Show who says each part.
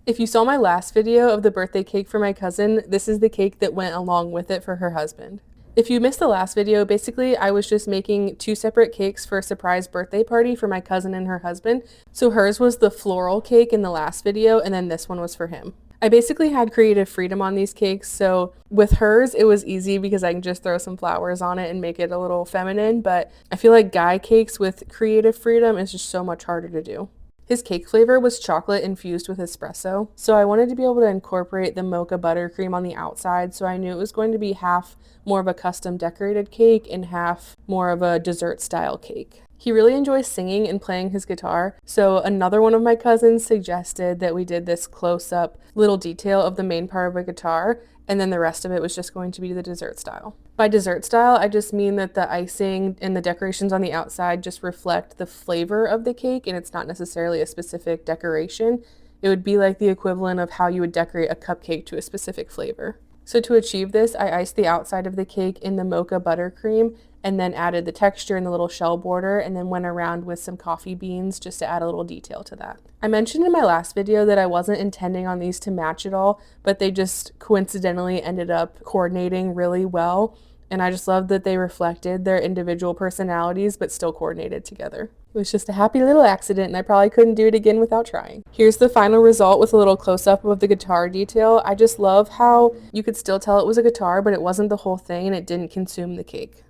Speaker 1: If you saw my last video of the birthday cake for my cousin, this is the cake that went along with it for her husband. If you missed the last video, basically I was just making two separate cakes for a surprise birthday party for my cousin and her husband. So hers was the floral cake in the last video, and then this one was for him. I basically had creative freedom on these cakes, so with hers it was easy because I can just throw some flowers on it and make it a little feminine, but I feel like guy cakes with creative freedom is just so much harder to do. His cake flavor was chocolate infused with espresso, so I wanted to be able to incorporate the mocha buttercream on the outside, so I knew it was going to be half more of a custom decorated cake and half more of a dessert style cake. He really enjoys singing and playing his guitar, so another one of my cousins suggested that we did this close-up little detail of the main part of a guitar, and then the rest of it was just going to be the dessert style. By dessert style, I just mean that the icing and the decorations on the outside just reflect the flavor of the cake, and it's not necessarily a specific decoration. It would be like the equivalent of how you would decorate a cupcake to a specific flavor. So to achieve this, I iced the outside of the cake in the mocha buttercream and then added the texture and the little shell border, and then went around with some coffee beans just to add a little detail to that. I mentioned in my last video that I wasn't intending on these to match at all, but they just coincidentally ended up coordinating really well, and I just loved that they reflected their individual personalities but still coordinated together. It was just a happy little accident, and I probably couldn't do it again without trying. Here's the final result with a little close-up of the guitar detail. I just love how you could still tell it was a guitar, but it wasn't the whole thing and it didn't consume the cake.